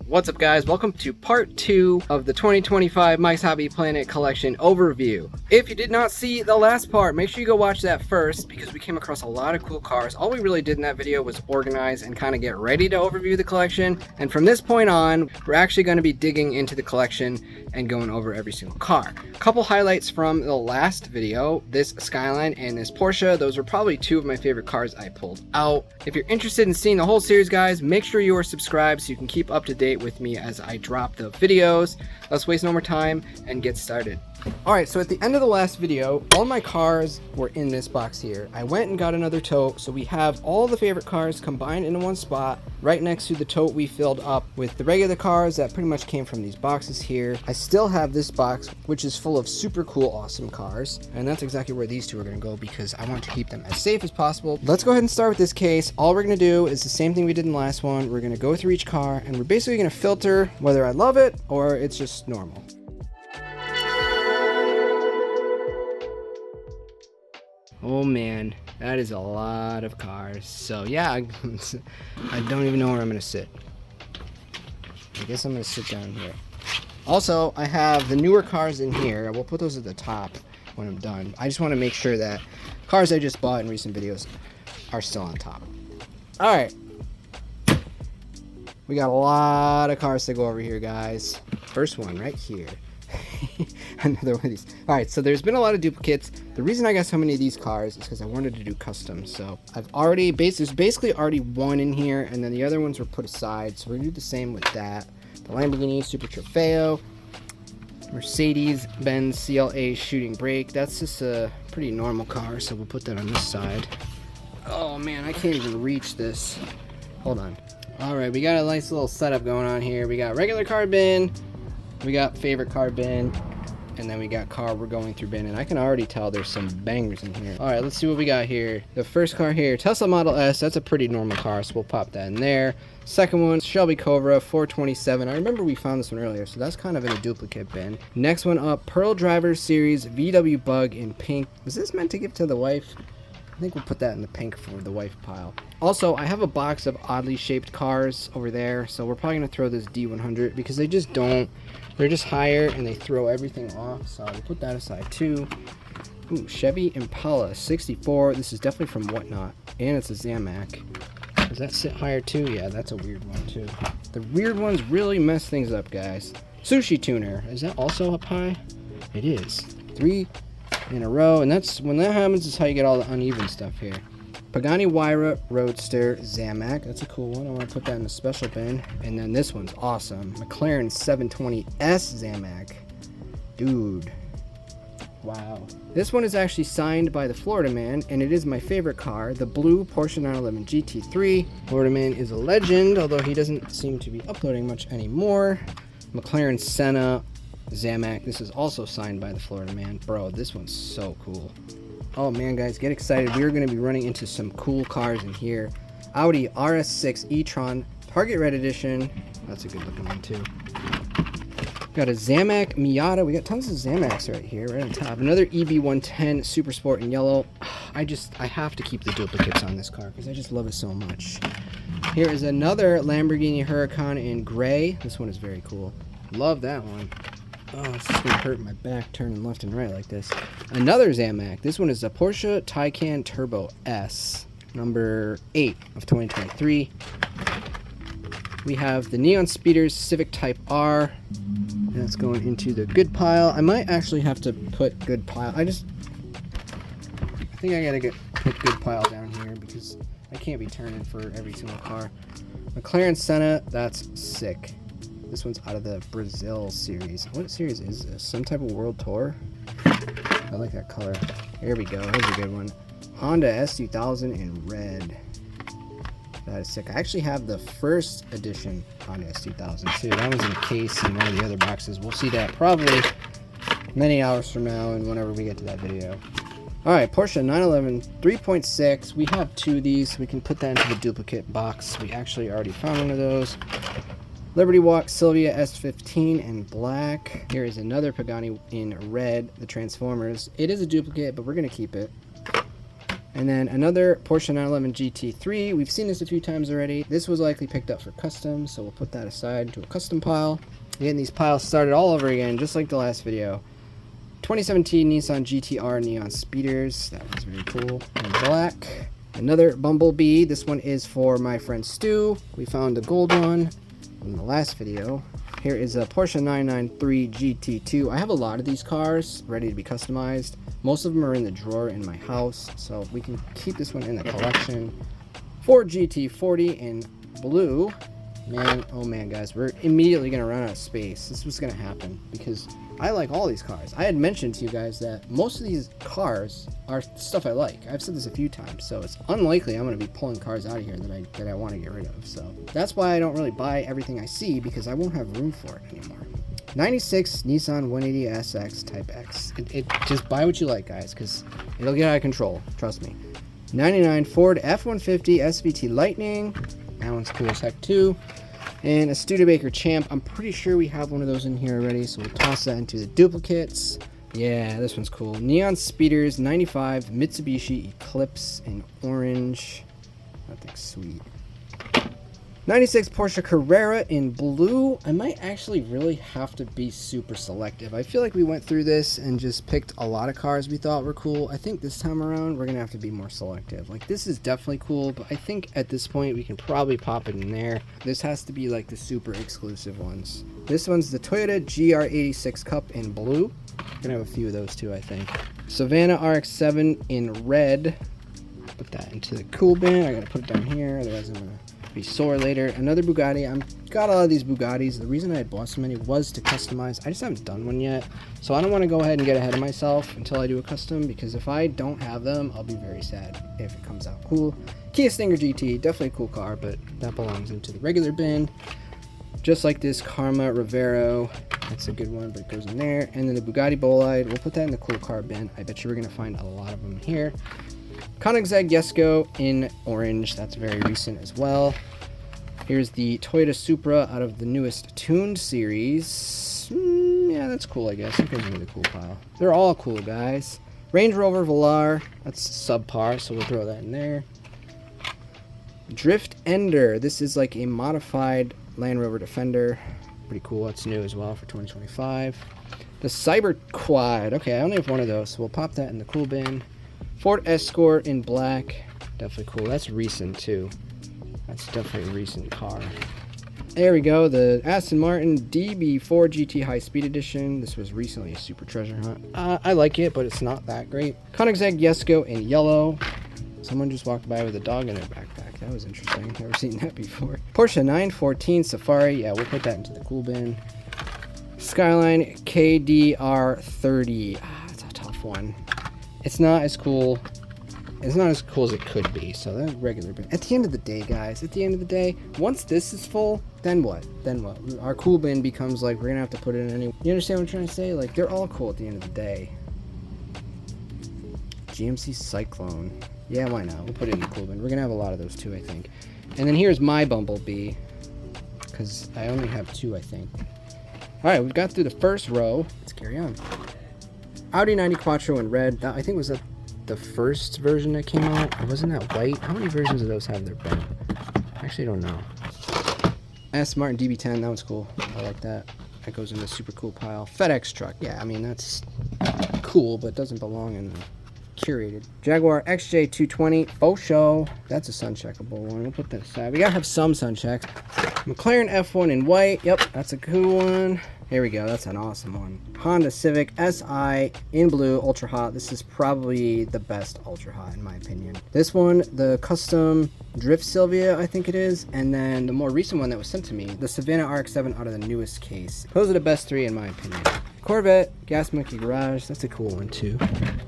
What's up guys, welcome to part 2 of the 2025 Mike's Hobby Planet collection overview. If you did not see the last part, make sure you go watch that first because we came across a lot of cool cars. All we really did in that video was organize and kind of get ready to overview the collection, and from this point on, we're actually going to be digging into the collection and going over every single car. A couple highlights from the last video, this Skyline and this Porsche, those were probably two of my favorite cars I pulled out. If you're interested in seeing the whole series guys, make sure you are subscribed so you can keep up to date with me as I drop the videos. Let's waste no more time and get started. Alright, so at the end of the last video, all my cars were in this box here. I went and got another tote, so we have all the favorite cars combined into one spot, right next to the tote we filled up with the regular cars that pretty much came from these boxes here. I still have this box, which is full of super cool, awesome cars, and that's exactly where these two are going to go because I want to keep them as safe as possible. Let's go ahead and start with this case. All we're going to do is the same thing we did in the last one. We're going to go through each car, and we're basically going to filter whether I love it or it's just normal. Oh man, that is a lot of cars. So yeah, I don't even know where I'm gonna sit. I guess I'm gonna sit down here. Also, I have the newer cars in here. We'll put those at the top when I'm done. I just want to make sure that cars I just bought in recent videos are still on top. All right, we got a lot of cars to go over here, guys. First one right here. Another one of these. All right, so there's been a lot of duplicates. The reason I got so many of these cars is because I wanted to do custom. So I've already there's basically already one in here, and then the other ones were put aside. So we're gonna do the same with that. The Lamborghini Super Trofeo, Mercedes-Benz CLA Shooting Brake. That's just a pretty normal car, so we'll put that on this side. Oh man, I can't even reach this. Hold on. All right, we got a nice little setup going on here. We got regular car bin. We got favorite car bin, and then we got car we're going through bin, and I can already tell there's some bangers in here. All right, let's see what we got here. The first car here, Tesla Model S. That's a pretty normal car, so we'll pop that in there. Second one, Shelby Cobra 427. I remember we found this one earlier, so that's kind of in a duplicate bin. Next one up, Pearl Driver Series VW Bug in pink. Was this meant to give to the wife? I think we'll put that in the pink for the wife pile. Also, I have a box of oddly shaped cars over there, so we're probably going to throw this D100 because they just don't. They're just higher and they throw everything off, so we'll put that aside too. Ooh, Chevy Impala 64. This is definitely from Whatnot, and it's a Zamac. Does that sit higher too? Yeah, that's a weird one too. The weird ones really mess things up, guys. Sushi Tuner. Is that also up high? It is. 3 in a row, and that's when that happens is how you get all the uneven stuff here. Pagani Huayra Roadster Zamac. That's a cool one. I want to put that in a special bin. And then this one's awesome. McLaren 720S Zamac. Dude. Wow. This one is actually signed by the Florida Man, and it is my favorite car, the blue Porsche 911 GT3. Florida Man is a legend, although he doesn't seem to be uploading much anymore. McLaren Senna Zamac. This is also signed by the Florida Man. Bro, this one's so cool. Oh man, guys, get excited. We're going to be running into some cool cars in here. Audi RS6 e-tron Target Red Edition. That's a good looking one too. Got a Zamac Miata. We got tons of Zamacs right here, right on top. Another EB110 Super Sport in yellow. I have to keep the duplicates on this car because I just love it so much. Here is another Lamborghini Huracan in gray. This one is very cool. Love that one. Oh, it's just gonna hurt my back turning left and right like this. Another Zamac. This one is a Porsche Taycan Turbo S, number 8 of 2023. We have the Neon Speeders Civic Type R. That's going into the good pile. I might actually have to put good pile. I think I gotta put good pile down here because I can't be turning for every single car. McLaren Senna. That's sick. This one's out of the Brazil series. What series is this? Some type of World Tour? I like that color. Here we go. Here's a good one. Honda S2000 in red. That is sick. I actually have the first edition Honda S2000 too. That one's in a case in one of the other boxes. We'll see that probably many hours from now and whenever we get to that video. Alright, Porsche 911 3.6. We have 2 of these. We can put that into the duplicate box. We actually already found one of those. Liberty Walk Silvia S15 in black. Here is another Pagani in red, the Transformers. It is a duplicate, but we're going to keep it. And then another Porsche 911 GT3. We've seen this a few times already. This was likely picked up for custom, so we'll put that aside into a custom pile. Getting these piles started all over again, just like the last video. 2017 Nissan GTR Neon Speeders. That was very cool. In black. Another Bumblebee. This one is for my friend Stu. We found the gold one in the last video. Here is a Porsche 993 GT2. I have a lot of these cars ready to be customized. Most of them are in the drawer in my house, so we can keep this one in the collection. Ford GT40 in blue. Man, oh man, guys, we're immediately going to run out of space. This was going to happen because I like all these cars. I had mentioned to you guys that most of these cars are stuff I like. I've said this a few times, so it's unlikely I'm going to be pulling cars out of here that I want to get rid of. So that's why I don't really buy everything I see, because I won't have room for it anymore. 96 Nissan 180SX Type X. It just buy what you like, guys, because it'll get out of control. Trust me. 99 Ford F-150 SVT Lightning. That one's cool as heck too. And a Studebaker Champ. I'm pretty sure we have one of those in here already, so we'll toss that into the duplicates. Yeah, this one's cool. Neon Speeders 95 Mitsubishi Eclipse in orange. That thing's sweet. 96 Porsche Carrera in blue. I might actually really have to be super selective. I feel like we went through this and just picked a lot of cars we thought were cool. I think this time around we're gonna have to be more selective. Like, this is definitely cool, but I think at this point we can probably pop it in there. This has to be like the super exclusive ones. This one's the Toyota GR86 Cup in blue. Gonna have a few of those too, I think. Savannah RX-7 in red. Put that into the cool bin. I gotta put it down here, otherwise I'm gonna be sore later. Another Bugatti. I've got a lot of these Bugattis. The reason I had bought so many was to customize. I just haven't done one yet, so I don't want to go ahead and get ahead of myself until I do a custom, because if I don't have them, I'll be very sad if it comes out cool. Kia Stinger GT, definitely a cool car, but that belongs into the regular bin. Just like this Karma Rivero, that's a good one, but it goes in there. And then the Bugatti Bolide, we'll put that in the cool car bin. I bet you we're gonna find a lot of them here. Koenigsegg Jesko in orange, that's very recent as well. Here's the Toyota Supra out of the newest Tuned series. Yeah, that's cool, I guess. That goes into the cool pile. They're all cool, guys. Range Rover Velar, that's subpar, so we'll throw that in there. Drift Ender, this is like a modified Land Rover Defender. Pretty cool, that's new as well for 2025. The Cyber Quad, okay, I only have one of those, so we'll pop that in the cool bin. Ford Escort in black, definitely cool. That's recent too. That's definitely a recent car. There we go, the Aston Martin DB4 GT High Speed Edition. This was recently a super treasure hunt. I like it, but it's not that great. Koenigsegg Jesko in yellow. Someone just walked by with a dog in their backpack. That was interesting. Never seen that before. Porsche 914 Safari. Yeah, we'll put that into the cool bin. Skyline KDR30. That's a tough one. It's not as cool. It's not as cool as it could be. So that's regular bin. At the end of the day, guys, at the end of the day, once this is full, then what? Then what? Our cool bin becomes like, we're gonna have to put it in any. You understand what I'm trying to say? Like, they're all cool at the end of the day. GMC Cyclone. Yeah, why not? We'll put it in the cool bin. We're gonna have a lot of those too, I think. And then here's my Bumblebee, because I only have two, I think. All right, we've got through the first row. Let's carry on. Audi 90 Quattro in red. That, I think, was that the first version that came out. Or wasn't that white? How many versions of those have there been? I actually don't know. Aston Martin DB10. That one's cool. I like that. That goes in the super cool pile. FedEx truck. Yeah, I mean, that's cool, but doesn't belong in the curated. Jaguar XJ220 faux show. That's a sun checkable one. We'll put that aside. We gotta have some sun checks. McLaren F1 in white. Yep, that's a cool one. Here we go. That's an awesome one. Honda Civic SI in blue, ultra hot. This is probably the best ultra hot in my opinion. This one, the custom Drift Sylvia, I think it is, and then the more recent one that was sent to me, the Savannah RX-7 out of the newest case. Those are the best three in my opinion. Corvette Gas Monkey Garage. That's a cool one too.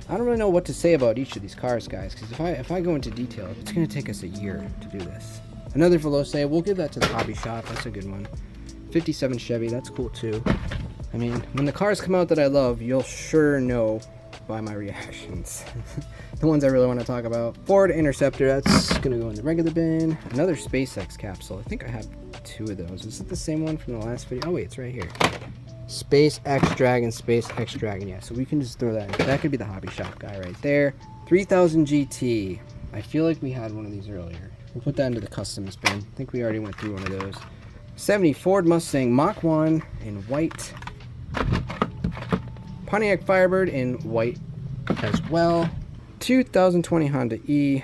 I don't really know what to say about each of these cars, guys, because if I go into detail, it's gonna take us a year to do this. Another Veloce. We'll give that to the hobby shop. That's a good one. 57 Chevy, that's cool too. I mean, when the cars come out that I love, you'll sure know by my reactions. The ones I really want to talk about. Ford Interceptor, that's gonna go in the regular bin. Another SpaceX capsule. I think I have two of those. Is it the same one from the last video? Oh wait, it's right here. Space X Dragon, Space X Dragon. Yeah, so we can just throw that in. That could be the hobby shop guy right there. 3000 GT. I feel like we had one of these earlier. We'll put that into the customs bin. I think we already went through one of those. 70 Ford Mustang Mach 1 in white. Pontiac Firebird in white as well. 2020 Honda E.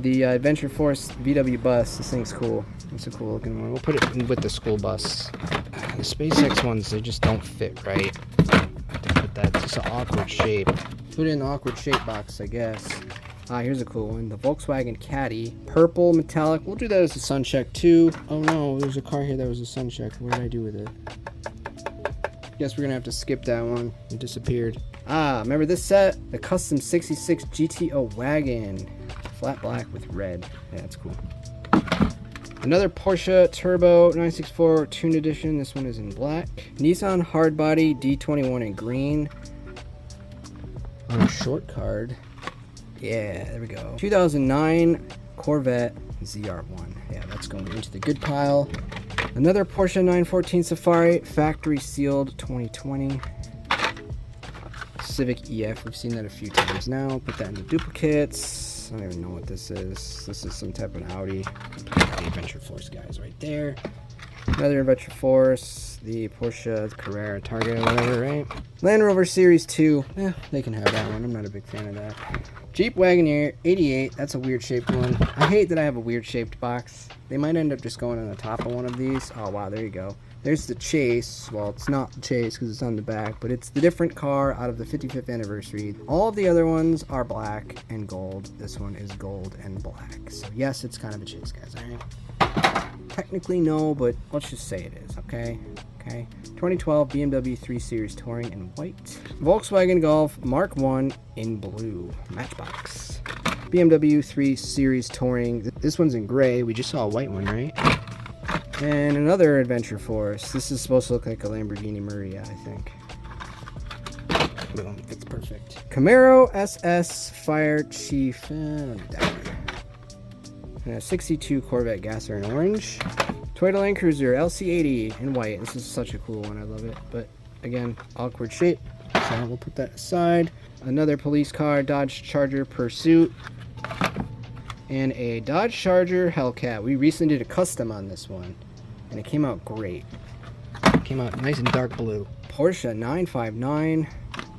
The Adventure Force VW bus. This thing's cool. It's a cool looking one. We'll put it in with the school bus. The SpaceX ones, they just don't fit right. I have to put that. It's just an awkward shape. Put it in the awkward shape box, I guess. Here's a cool one. The Volkswagen Caddy. Purple metallic. We'll do that as a sun check too. Oh no, there's a car here that was a sun check. What did I do with it? Guess we're gonna have to skip that one. It disappeared. Remember this set? The custom 66 GTO wagon. Flat black with red. Yeah, that's cool. Another Porsche Turbo 964 Tune Edition. This one is in black. Nissan Hardbody D21 in green. On a short card. Yeah, there we go. 2009 Corvette ZR1. Yeah, that's going into the good pile. Another Porsche 914 Safari factory sealed 2020. Civic EF. We've seen that a few times now. Put that in the duplicates. I don't even know what this is. This is some type of Audi. The Adventure Force guys right there. Another Adventure Force. The Porsche Carrera Target or whatever, right? Land Rover Series 2. Yeah, they can have that one. I'm not a big fan of that. Jeep Wagoneer 88. That's a weird shaped one. I hate that I have a weird shaped box. They might end up just going on the top of one of these. Oh, wow. There you go. There's the Chase. Well, it's not the Chase because it's on the back, but it's the different car out of the 55th anniversary. All of the other ones are black and gold. This one is gold and black. So yes, it's kind of a Chase, guys. All right. Technically no, but let's just say it is. Okay. Okay. 2012 BMW 3 Series Touring in white. Volkswagen Golf Mark 1 in blue. Matchbox. BMW 3 Series Touring. This one's in gray. We just saw a white one, right? And another Adventure Force. This is supposed to look like a Lamborghini Miura, I think. Boom, fits perfect. Camaro SS Fire Chief. I don't need that one. And a 62 Corvette Gasser in orange. Toyota Land Cruiser LC80 in white. This is such a cool one. I love it. But again, awkward shape. So we'll put that aside. Another police car, Dodge Charger Pursuit. And a Dodge Charger Hellcat. We recently did a custom on this one, and it came out great. It came out nice and dark blue. Porsche 959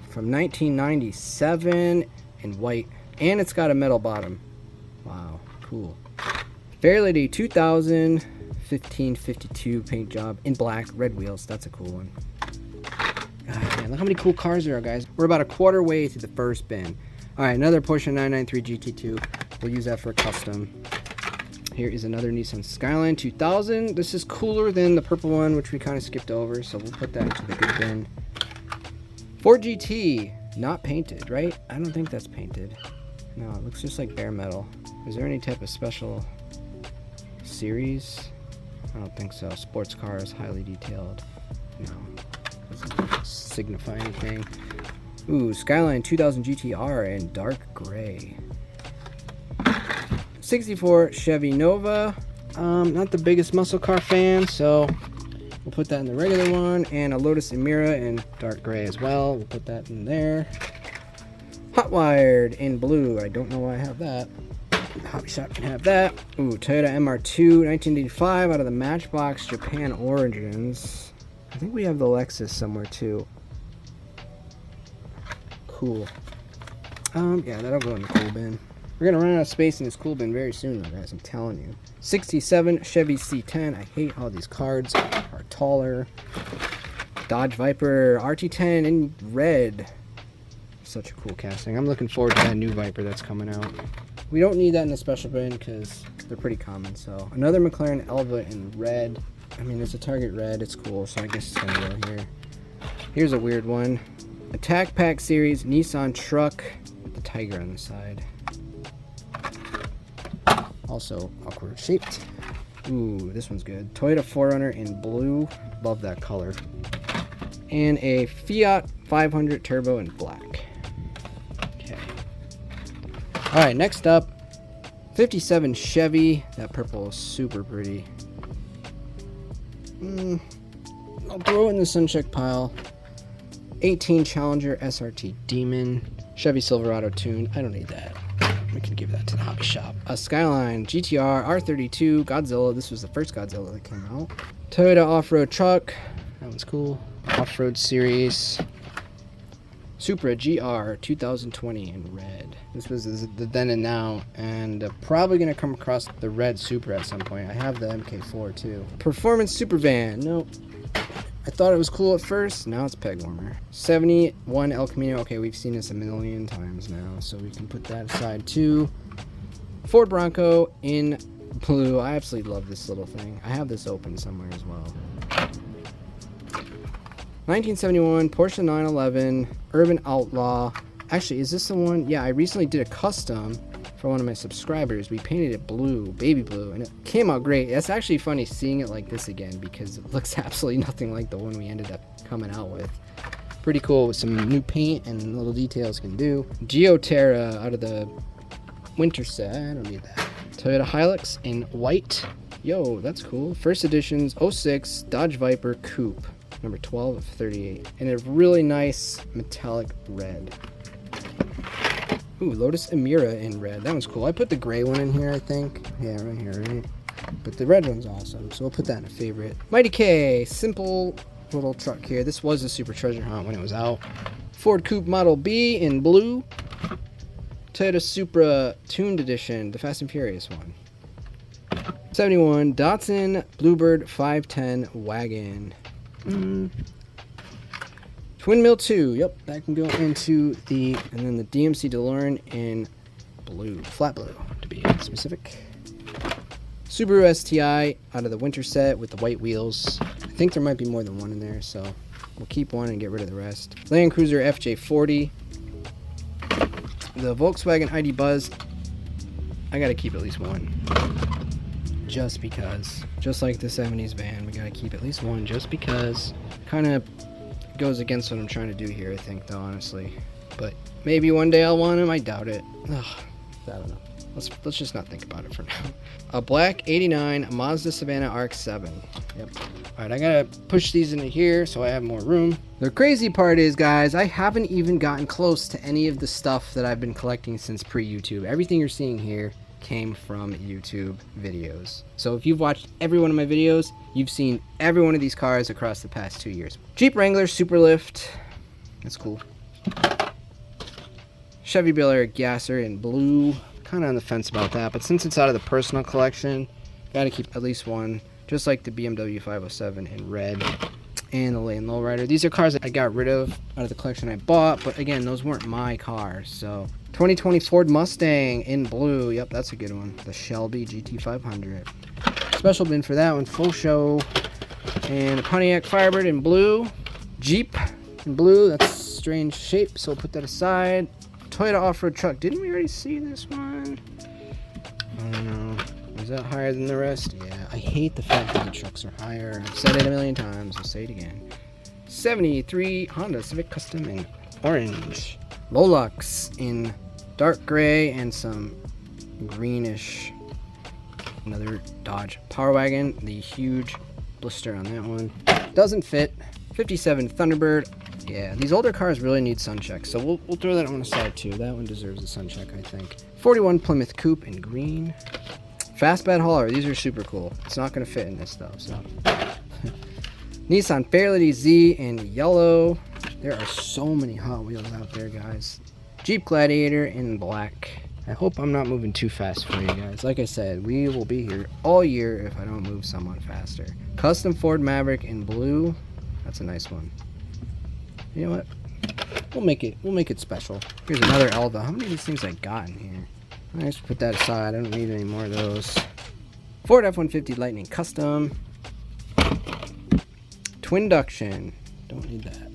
from 1997 in white, and it's got a metal bottom. Wow, cool. Fairlady 2000 1552 paint job in black, red wheels. That's a cool one. Man, look how many cool cars there are, guys. We're about a quarter way through the first bin. All right, another Porsche 993 GT2. We'll use that for a custom. Here is another Nissan Skyline 2000. This is cooler than the purple one, which we kind of skipped over, so we'll put that into the good bin. Ford GT, not painted, right? I don't think that's painted. No, it looks just like bare metal. Is there any type of special series? I don't think so. Sports cars, highly detailed. No, doesn't signify anything. Ooh, Skyline 2000 GTR in dark gray. 64 Chevy Nova. Not the biggest muscle car fan, so we'll put that in the regular one. And a Lotus Emira in dark gray as well. We'll put that in there. Hot Wired in blue. I don't know why I have that. The hobby shop can have that. Ooh, Toyota MR2 1985 out of the Matchbox Japan Origins. I think we have the Lexus somewhere too. Cool. Yeah, that'll go in the cool bin. We're gonna run out of space in this cool bin very soon, though, guys. I'm telling you. 67 Chevy C10. I hate how these cards are taller. Dodge Viper RT10 in red. Such a cool casting. I'm looking forward to that new Viper that's coming out. We don't need that in the special bin because they're pretty common. So another McLaren Elva in red. I mean, it's a Target red. It's cool, so I guess it's gonna go here. Here's a weird one. Attack Pack Series Nissan truck with the tiger on the side. Also awkward shaped. Ooh, this one's good. Toyota 4Runner in blue. Love that color. And a Fiat 500 Turbo in black. Okay. Alright, next up, 57 Chevy. That purple is super pretty. I'll throw it in the Suncheck pile. 18 Challenger SRT Demon. Chevy Silverado tuned. I don't need that. We can give that to the hobby shop. A Skyline GTR R32 Godzilla. This was the first Godzilla that came out. Toyota off-road truck. That one's cool. Off-road series. Supra GR 2020 in red. This was the then and now, and probably gonna come across the red Supra at some point. I have the MK4 too. Performance Super Van. Nope. I thought it was cool at first. Now it's peg warmer. 71 El Camino. Okay, we've seen this a million times now, so we can put that aside too. Ford Bronco in blue. I absolutely love this little thing. I have this open somewhere as well. 1971 Porsche 911 Urban Outlaw. Actually, is this the one? Yeah, I recently did a custom for one of my subscribers. We painted it blue, baby blue, and it came out great. It's actually funny seeing it like this again because it looks absolutely nothing like the one we ended up coming out with. Pretty cool with some new paint and little details can do. Geoterra out of the winter set. I don't need that. Toyota Hilux in white. Yo, that's cool. First editions 06 Dodge Viper Coupe. Number 12 of 38. And a really nice metallic red. Ooh, Lotus Emira in red. That one's cool. I put the gray one in here, I think. Yeah, right here, right? But the red one's awesome, so we'll put that in a favorite. Mighty K, simple little truck here. This was a super treasure hunt when it was out. Ford Coupe Model B in blue. Toyota Supra Tuned Edition, the Fast and Furious one. 71 Datsun Bluebird 510 Wagon. Twin Mill 2, yep, that can go into the, and then the DMC DeLorean in blue, flat blue to be specific. Subaru STI out of the winter set with the white wheels. I think there might be more than one in there, so we'll keep one and get rid of the rest. Land Cruiser FJ40. The Volkswagen ID Buzz, I gotta keep at least one. Just because. Just like the 70s van, we gotta keep at least one just because. Kind of goes against what I'm trying to do here, I think, though, honestly. But maybe one day I'll want him. I doubt it. Ugh, I don't know. Let's just not think about it for now. A black 89 Mazda Savannah RX-7. Yep. Alright, I gotta push these into here so I have more room. The crazy part is, guys, I haven't even gotten close to any of the stuff that I've been collecting since pre-YouTube. Everything you're seeing here came from YouTube videos. So if you've watched every one of my videos, you've seen every one of these cars across the past 2 years. Jeep Wrangler Superlift. That's cool. Chevy Bel Air Gasser in blue. Kind of on the fence about that, but since it's out of the personal collection, gotta keep at least one, just like the BMW 507 in red and the Lane Lowrider. These are cars that I got rid of out of the collection I bought, but again, those weren't my cars. So 2020 Ford Mustang in blue. Yep, that's a good one. The Shelby GT500. Special bin for that one, full show. And the Pontiac Firebird in blue. Jeep in blue. That's a strange shape, so we'll put that aside. Toyota off-road truck. Didn't we already see this one? I don't know. Is that higher than the rest? Yeah. I hate the fact that the trucks are higher. I've said it a million times. I'll say it again. 73 Honda Civic Custom in orange. Lolux in dark gray and some greenish. Another Dodge Power Wagon. The huge blister on that one. Doesn't fit. 57 Thunderbird. Yeah, these older cars really need sun checks, so we'll throw that one aside too. That one deserves a sun check, I think. 41 Plymouth Coupe in green. Fastbed hauler. These are super cool. It's not going to fit in this though, so. Nissan Fairlady Z in yellow. There are so many Hot Wheels out there, guys. Jeep Gladiator in black. I hope I'm not moving too fast for you guys. Like I said, we will be here all year if I don't move somewhat faster. Custom Ford Maverick in blue. That's a nice one. You know what? We'll make it special. Here's another Elva. How many of these things I got in here? I just put that aside. I don't need any more of those. Ford F-150 Lightning Custom. Twin Duction. Don't need that.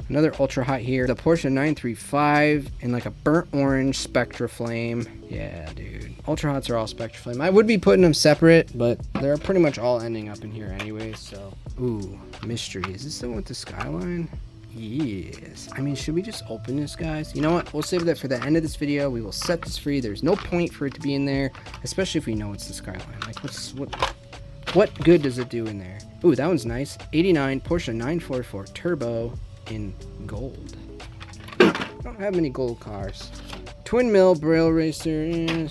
Another ultra hot here. The Porsche 935 in like a burnt orange Spectra Flame. Yeah, dude. Ultra hots are all Spectra Flame. I would be putting them separate, but they're pretty much all ending up in here anyway, so. Ooh, mystery. Is this the one with the Skyline? Yes. I mean, should we just open this, guys? You know what? We'll save that for the end of this video. We will set this free. There's no point for it to be in there, especially if we know it's the Skyline. Like, What good does it do in there? Ooh, that one's nice. 89 Porsche 944 Turbo in gold. I don't have many gold cars. Twin Mill Braille Racer.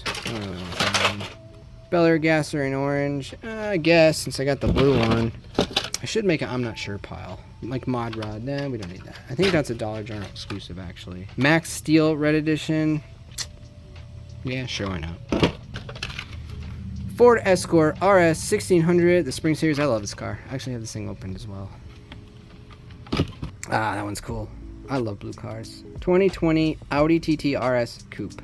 Bel Air Gasser in orange. I guess, since I got the blue one. I should make an I'm not sure pile. Like Mod Rod. Nah, we don't need that. I think that's a Dollar General exclusive, actually. Max Steel Red Edition. Yeah, sure, why not? Ford Escort RS 1600, the Spring Series. I love this car. I actually have this thing opened as well. Ah, that one's cool. I love blue cars. 2020 Audi TT RS Coupe.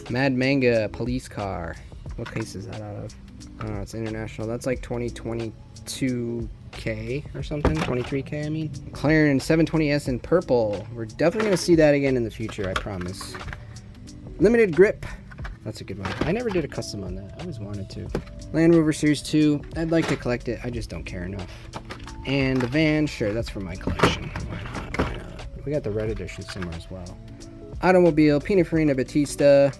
Mad Manga police car. What case is that out of? Oh, it's international. That's like 2022K or something. 23K, I mean. McLaren 720S in purple. We're definitely going to see that again in the future, I promise. Limited Grip. That's a good one. I never did a custom on that. I always wanted to. Land Rover Series 2. I'd like to collect it. I just don't care enough. And the van, sure, that's for my collection. Why not? Why not? We got the red edition somewhere as well. Automobile, Pininfarina Battista.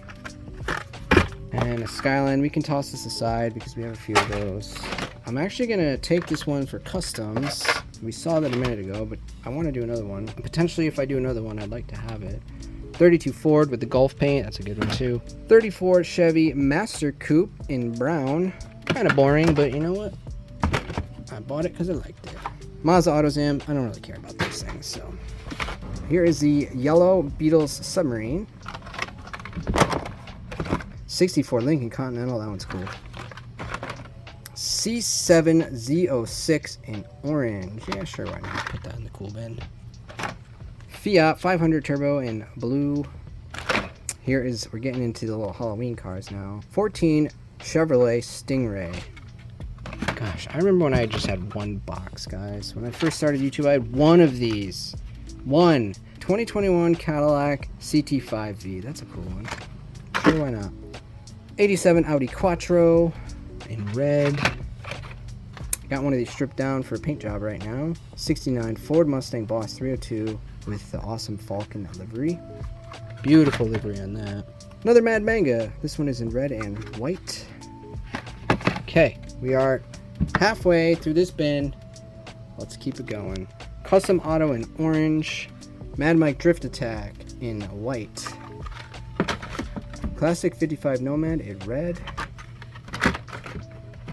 And a Skyline. We can toss this aside because we have a few of those. I'm actually going to take this one for customs. We saw that a minute ago, but I want to do another one. Potentially, if I do another one, I'd like to have it. 32 Ford with the Gulf paint. That's a good one, too. 34 Chevy Master Coupe in brown. Kind of boring, but you know what? I bought it because I liked it. Mazda AutoZam. I don't really care about these things, so. Here is the yellow Beatles Submarine. 64 Lincoln Continental. That one's cool. C7Z06 in orange. Yeah, sure, why not? Put that in the cool bin. Fiat 500 Turbo in blue. Here is, we're getting into the little Halloween cars now. 14 Chevrolet Stingray. Gosh, I remember when I just had one box, guys. When I first started YouTube, I had one of these. One. 2021 Cadillac CT5V. That's a cool one. Sure, why not? 87 Audi Quattro in red. Got one of these stripped down for a paint job right now. 69 Ford Mustang Boss 302 with the awesome Falcon livery. Beautiful livery on that. Another Mad Manga. This one is in red and white. Okay, we are halfway through this bin. Let's keep it going. Custom Auto in orange. Mad Mike Drift Attack in white. Classic 55 Nomad in red.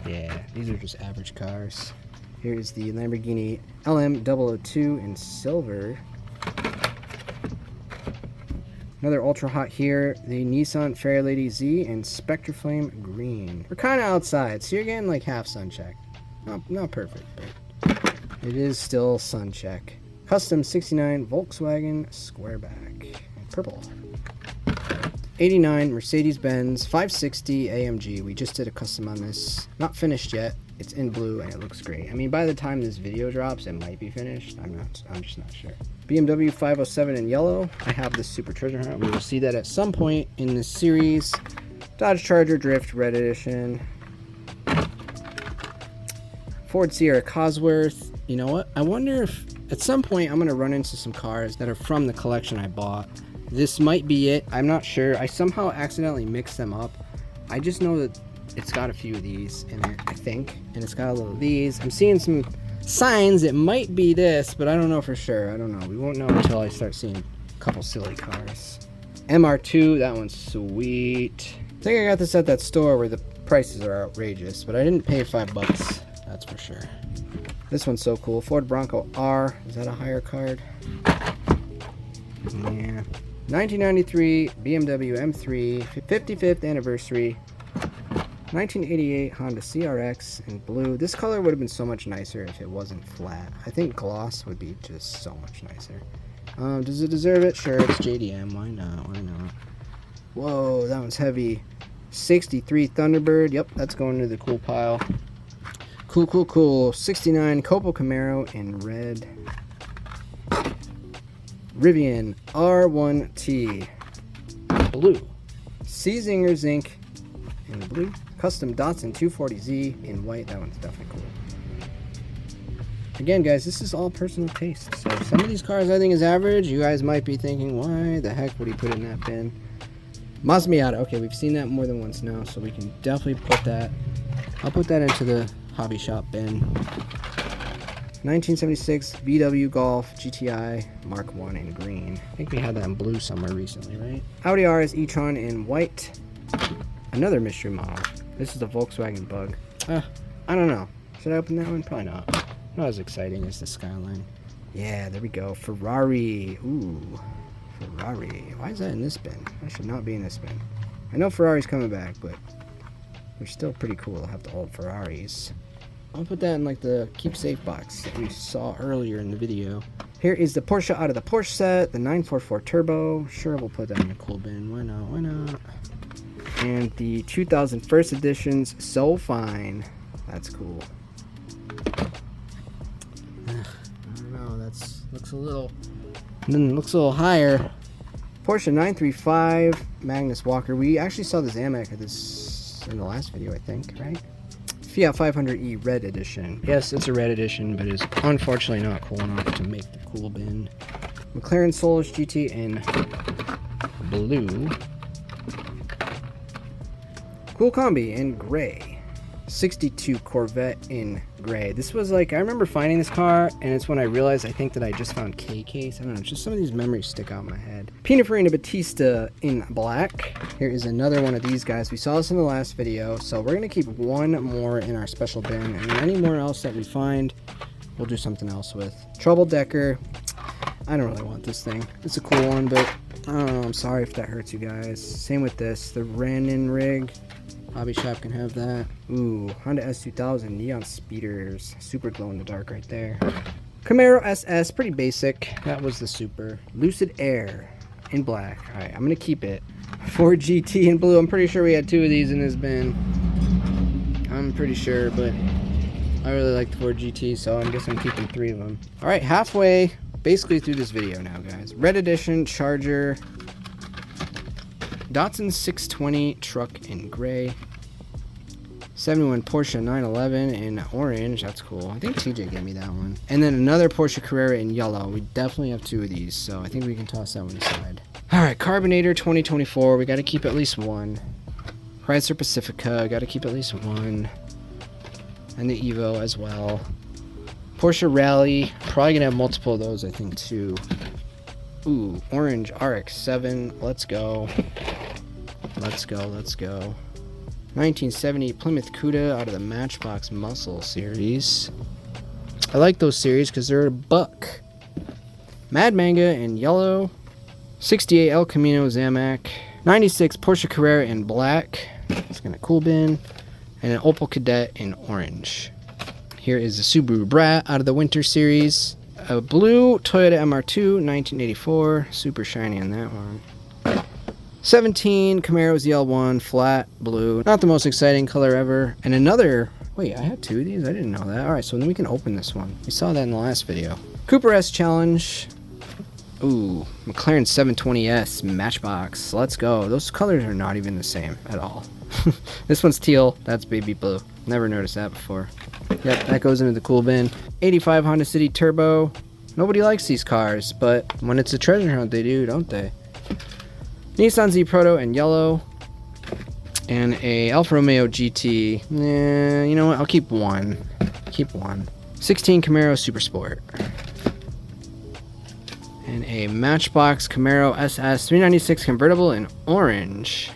Yeah, these are just average cars. Here's the Lamborghini LM002 in silver. Another ultra hot here, the Nissan Fairlady Z in Spectraflame green. We're kind of outside, so you're getting like half sun check. Not perfect, but it is still sun check. Custom 69 Volkswagen Squareback in purple. 89 Mercedes-Benz 560 AMG. We just did a custom on this. Not finished yet. It's in blue and it looks great. I mean, by the time this video drops, it might be finished. I'm just not sure. BMW 507 in yellow. I have this super treasure hunt. We will see that at some point in this series. Dodge Charger Drift Red Edition. Ford Sierra Cosworth. You know what? I wonder if at some point I'm going to run into some cars that are from the collection I bought. This might be it. I'm not sure. I somehow accidentally mixed them up. I just know that it's got a few of these in it, I think. And it's got a little of these. I'm seeing some signs it might be this, but I don't know for sure. I don't know. We won't know until I start seeing a couple silly cars. MR2, that one's sweet. I think I got this at that store where the prices are outrageous, but I didn't pay $5. That's for sure. This one's so cool. Ford Bronco R. Is that a higher card? Yeah. 1993 BMW M3 55th anniversary. 1988 Honda CRX in blue. This color would have been so much nicer if it wasn't flat. I think gloss would be just so much nicer. Does it deserve it? Sure, it's JDM. Why not? Why not? Whoa, that one's heavy. 63 Thunderbird. Yep, that's going to the cool pile. Cool. 69 Copo Camaro in red. Rivian R1T blue. Zinger Zinc in blue. Custom Datsun 240Z in white. That one's definitely cool. Again, guys, this is all personal taste. So some of these cars I think is average. You guys might be thinking, why the heck would he put in that bin? Mazda Miata. Okay, we've seen that more than once now, so we can definitely put that I'll put that into the hobby shop bin. 1976 VW Golf GTI Mark 1 in green. I think we had that in blue somewhere recently, right? Audi RS e-tron in white. Another mystery model. This is the Volkswagen Bug. I don't know. Should I open that one? Probably not. Not as exciting as the Skyline. Yeah, there we go. Ferrari. Ooh, Ferrari. Why is that in this bin? That should not be in this bin. I know Ferrari's coming back, but they're still pretty cool to have the old Ferraris. I'll put that in like the keep safe box that we saw earlier in the video. Here is the Porsche out of the Porsche set, the 944 Turbo. Sure, we'll put that in the cool bin. Why not? Why not? And the 2001 editions, So Fine. That's cool. I don't know. That's looks a little higher. Porsche 935 Magnus Walker. We actually saw the Zamac at this in the last video, I think, right? Fiat 500e Red Edition. Yes, it's a red edition, but it's unfortunately not cool enough to make the cool bin. McLaren Solus GT in blue. Cool Combi in gray. 62 Corvette in gray. This was like, I remember finding this car, and it's when I realized I think that I just found K-Case. I don't know, just some of these memories stick out in my head. Pininfarina Battista in black. Here is another one of these guys. We saw this in the last video, so we're going to keep one more in our special bin, and any more else that we find, we'll do something else with. Trouble Decker. I don't really want this thing. It's a cool one, but I don't know. I'm sorry if that hurts you guys. Same with this. The Randon rig. Hobby shop can have that. Ooh, Honda S2000 Neon Speeders. Super glow in the dark right there. Camaro SS, pretty basic. That was the super. Lucid Air in black. Alright, I'm going to keep it. Ford GT in blue. I'm pretty sure we had two of these in this bin. I'm pretty sure, but I really like the Ford GT, so I guess I'm keeping three of them. Alright, halfway, basically through this video now, guys. Red Edition, Charger. Datsun 620 truck in gray. 71 Porsche 911 in orange. That's cool. I think TJ gave me that one. And then another Porsche Carrera in yellow. We definitely have two of these, so I think we can toss that one aside. Alright, Carbonator 2024. We got to keep at least one. Chrysler Pacifica. Got to keep at least one. And the Evo as well. Porsche Rally. Probably going to have multiple of those, I think, too. Ooh, orange RX-7. Let's go. Let's go, let's go. 1970 Plymouth Cuda out of the Matchbox Muscle series. I like those series because they're a buck. Mad Manga in yellow. 68 El Camino Zamac. 96 Porsche Carrera in black. It's got a cool bin. And an Opel Kadett in orange. Here is the Subaru Brat out of the Winter series. A blue Toyota MR2 1984. Super shiny on that one. 17 Camaro ZL1 flat blue. Not the most exciting color ever. And another, wait, I had two of these? I didn't know that. Alright, so then we can open this one. We saw that in the last video. Cooper S Challenge. Ooh, McLaren 720S Matchbox. Let's go. Those colors are not even the same at all. This one's teal. That's baby blue. Never noticed that before. Yep, that goes into the cool bin. 85 Honda City Turbo. Nobody likes these cars, but when it's a treasure hunt, they do, don't they? Nissan Z Proto in yellow. And a Alfa Romeo GT. You know what? I'll keep one. Keep one. 16 Camaro Super Sport. And a Matchbox Camaro SS 396 convertible in orange.